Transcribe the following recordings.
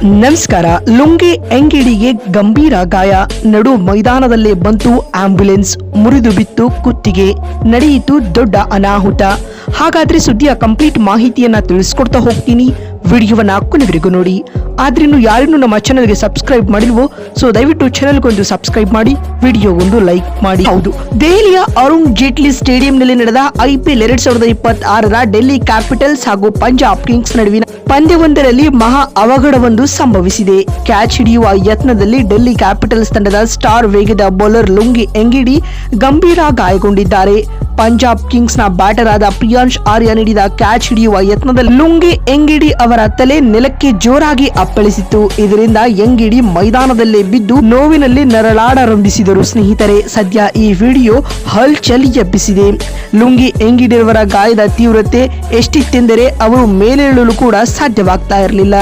ನಮಸ್ಕಾರ. ಲುಂಗಿ ಎಂಗಿಡಿಗೆ ಗಂಭೀರ ಗಾಯ, ನಡು ಮೈದಾನದಲ್ಲೇ ಬಂತು ಆಂಬ್ಯುಲೆನ್ಸ್, ಮುರಿದು ಬಿತ್ತು ಕುತ್ತಿಗೆ, ನಡೆಯಿತು ದೊಡ್ಡ ಅನಾಹುತ. ಹಾಗಾದ್ರೆ ಸುದ್ದಿಯ ಕಂಪ್ಲೀಟ್ ಮಾಹಿತಿಯನ್ನ ತಿಳಿಸ್ಕೊಡ್ತಾ ಹೋಗ್ತೀನಿ. ವಿಡಿಯೋವನ್ನ ಕೊನೆವರೆಗೂ ನೋಡಿ. ಆದ್ರೆ ಇನ್ನು ಯಾರನ್ನು ನಮ್ಮ ಚಾನೆಲ್ಗೆ ಸಬ್ಸ್ಕ್ರೈಬ್ ಮಾಡಿಲ್ವೋ ಸೊ ದಯವಿಟ್ಟು ಚಾನೆಲ್ಗೊಂದು ಸಬ್ಸ್ಕ್ರೈಬ್ ಮಾಡಿ, ವಿಡಿಯೋಗೊಂದು ಲೈಕ್ ಮಾಡಿ. ಹೌದು, ದೆಹಲಿಯ ಅರುಣ್ ಜೇಟ್ಲಿ ಸ್ಟೇಡಿಯಂನಲ್ಲಿ ನಡೆದ IPL 2026ರ ಡೆಲ್ಲಿ ಕ್ಯಾಪಿಟಲ್ಸ್ ಹಾಗೂ ಪಂಜಾಬ್ ಕಿಂಗ್ಸ್ ನಡುವಿನ ಪಂದ್ಯವೊಂದರಲ್ಲಿ ಮಹಾ ಅವಘಡವೊಂದು ಸಂಭವಿಸಿದೆ. ಕ್ಯಾಚ್ ಹಿಡಿಯುವ ಯತ್ನದಲ್ಲಿ ಡೆಲ್ಲಿ ಕ್ಯಾಪಿಟಲ್ಸ್ ತಂಡದ ಸ್ಟಾರ್ ವೇಗದ ಬೌಲರ್ ಲುಂಗಿ ಎಂಗಿಡಿ ಗಂಭೀರ ಗಾಯಗೊಂಡಿದ್ದಾರೆ. ಪಂಜಾಬ್ ಕಿಂಗ್ಸ್ ನ ಬ್ಯಾಟರ್ ಆದ ಪ್ರಿಯಾಂಶ್ ಆರ್ಯ ನೀಡಿದ ಕ್ಯಾಚ್ ಹಿಡಿಯುವ ಯತ್ನದಲ್ಲಿ ಲುಂಗಿ ಎಂಗಿಡಿ ಅವರ ತಲೆ ನೆಲಕ್ಕೆ ಜೋರಾಗಿ ಅಪ್ಪಳಿಸಿತು. ಇದರಿಂದ ಎಂಗಿಡಿ ಮೈದಾನದಲ್ಲೇ ಬಿದ್ದು ನೋವಿನಲ್ಲಿ ನರಳಾಡರಂಭಿಸಿದರು. ಸ್ನೇಹಿತರೆ, ಸದ್ಯ ಈ ವಿಡಿಯೋ ಹಲ್ಚಲ್ ಎಬ್ಬಿಸಿದೆ. ಲುಂಗಿ ಎಂಗಿಡಿಯವರ ಗಾಯದ ತೀವ್ರತೆ ಎಷ್ಟಿತ್ತೆಂದರೆ ಅವರು ಮೇಲೇಳಲು ಕೂಡ ಸಾಧ್ಯವಾಗ್ತಾ ಇರಲಿಲ್ಲ.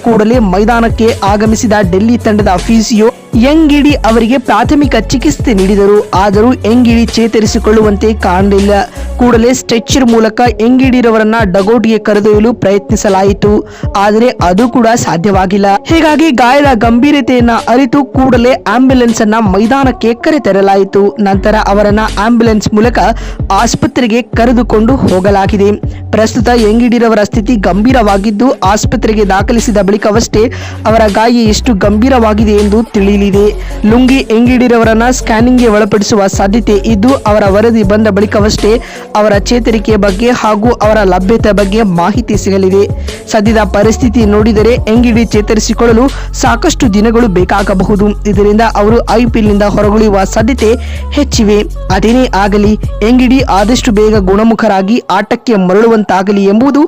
ಕೂಡಲೇ ಮೈದಾನಕ್ಕೆ ಆಗಮಿಸಿದ ಡೆಲ್ಲಿ ತಂಡದ ಫಿಸಿಯೋ ಎಂಗಿಡಿ ಅವರಿಗೆ ಪ್ರಾಥಮಿಕ ಚಿಕಿತ್ಸೆ ನೀಡಿದರು. ಆದರೂ ಎಂಗಿಡಿ ಚೇತರಿಸಿಕೊಳ್ಳುವಂತೆ ಕಾಣಲಿಲ್ಲ. ಕೂಡಲೇ ಸ್ಟ್ರೆಚರ್ ಮೂಲಕ ಎಂಗಿಡಿರವರನ್ನ ಡಗೌಟ್ಗೆ ಕರೆದೊಯ್ಯಲು ಪ್ರಯತ್ನಿಸಲಾಯಿತು. ಆದರೆ ಅದು ಕೂಡ ಸಾಧ್ಯವಾಗಿಲ್ಲ. ಹೀಗಾಗಿ ಗಾಯದ ಗಂಭೀರತೆಯನ್ನ ಅರಿತು ಕೂಡಲೇ ಆಂಬ್ಯುಲೆನ್ಸ್ ಅನ್ನ ಮೈದಾನಕ್ಕೆ ಕರೆತರಲಾಯಿತು. ನಂತರ ಅವರನ್ನ ಆಂಬ್ಯುಲೆನ್ಸ್ ಮೂಲಕ ಆಸ್ಪತ್ರೆಗೆ ಕರೆದುಕೊಂಡು ಹೋಗಲಾಗಿದೆ. ಪ್ರಸ್ತುತ ಎಂಗಿಡಿರವರ ಸ್ಥಿತಿ ಗಂಭೀರವಾಗಿದ್ದು ಆಸ್ಪತ್ರೆಗೆ ದಾಖಲಿಸಿದ ಬಳಿಕವಷ್ಟೇ ಅವರ ಗಾಯ ಎಷ್ಟು ಗಂಭೀರವಾಗಿದೆ ಎಂದು ತಿಳಿಯಲಿದೆ. ಲುಂಗಿ ಎಂಗಿಡಿರವರನ್ನ ಸ್ಕ್ಯಾನಿಂಗ್ಗೆ ಒಳಪಡಿಸುವ ಸಾಧ್ಯತೆ ಇದ್ದು ಅವರ ವರದಿ ಬಂದ ಬಳಿಕವಷ್ಟೇ ಅವರ ಚೇತರಿಕೆಯ ಬಗ್ಗೆ ಹಾಗೂ ಅವರ ಲಭ್ಯತೆ ಬಗ್ಗೆ ಮಾಹಿತಿ ಸಿಗಲಿದೆ. ಸದ್ಯದ ಪರಿಸ್ಥಿತಿ ನೋಡಿದರೆ ಎಂಗಿಡಿ ಚೇತರಿಸಿಕೊಳ್ಳಲು ಸಾಕಷ್ಟು ದಿನಗಳು ಬೇಕಾಗಬಹುದು. ಇದರಿಂದ ಅವರು IPL ನಿಂದ ಹೊರಗುಳಿಯುವ ಸಾಧ್ಯತೆ ಹೆಚ್ಚಿವೆ. ಅದೇನೇ ಆಗಲಿ, ಎಂಗಿಡಿ ಆದಷ್ಟು ಬೇಗ ಗುಣಮುಖರಾಗಿ ಆಟಕ್ಕೆ ಮರಳುವಂತಾಗಲಿ ಎಂಬುದು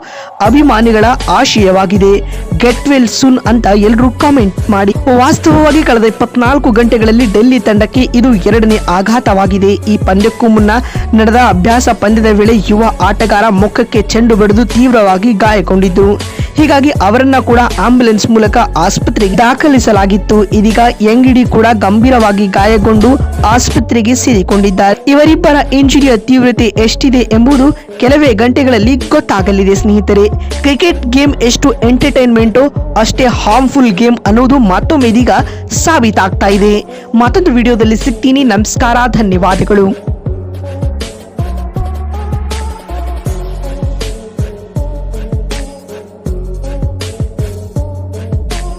ಅಭಿಮಾನಿಗಳ ಆಶಯವಾಗಿದೆ. ಗೆಟ್ ವೆಲ್ ಸೂನ್ ಅಂತ ಎಲ್ಲರೂ ಕಾಮೆಂಟ್ ಮಾಡಿ. ವಾಸ್ತವವಾಗಿ ಕಳೆದ 24 ಗಂಟೆಗಳಲ್ಲಿ ಡೆಲ್ಲಿ ತಂಡಕ್ಕೆ ಇದು 2ನೇ ಆಘಾತವಾಗಿದೆ. ಈ ಪಂದ್ಯಕ್ಕೂ ಮುನ್ನ ನಡೆದ ಅಭ್ಯಾಸ ಪಂದ್ಯದ ವೇಳೆ ಯುವ ಆಟಗಾರ ಮುಖಕ್ಕೆ ಚೆಂಡು ಬಡಿದು ತೀವ್ರವಾಗಿ ಗಾಯಗೊಂಡಿದ್ದರು. ಹೀಗಾಗಿ ಅವರನ್ನ ಕೂಡ ಆಂಬ್ಯುಲೆನ್ಸ್ ಮೂಲಕ ಆಸ್ಪತ್ರೆಗೆ ದಾಖಲಿಸಲಾಗಿತ್ತು. ಇದೀಗ ಎಂಗಿಡಿ ಕೂಡ ಗಂಭೀರವಾಗಿ ಗಾಯಗೊಂಡು ಆಸ್ಪತ್ರೆಗೆ ಸೇರಿಕೊಂಡಿದ್ದಾರೆ. ಇವರಿಬ್ಬರ ಇಂಜುರಿಯ ತೀವ್ರತೆ ಎಷ್ಟಿದೆ ಎಂಬುದು ಕೆಲವೇ ಗಂಟೆಗಳಲ್ಲಿ ಗೊತ್ತಾಗಲಿದೆ. ಸ್ನೇಹಿತರೆ, ಕ್ರಿಕೆಟ್ ಗೇಮ್ ಎಷ್ಟು ಎಂಟರ್ಟೈನ್ಮೆಂಟೋ ಅಷ್ಟೇ ಹಾರ್ಮ್ಫುಲ್ ಗೇಮ್ ಅನ್ನೋದು ಮತ್ತೊಮ್ಮೆ ಇದೀಗ ಸಾಬೀತಾಗ್ತಾ ಇದೆ. ಮತ್ತೊಂದು ವಿಡಿಯೋದಲ್ಲಿ ಸಿಗ್ತೀನಿ. ನಮಸ್ಕಾರ, ಧನ್ಯವಾದಗಳು.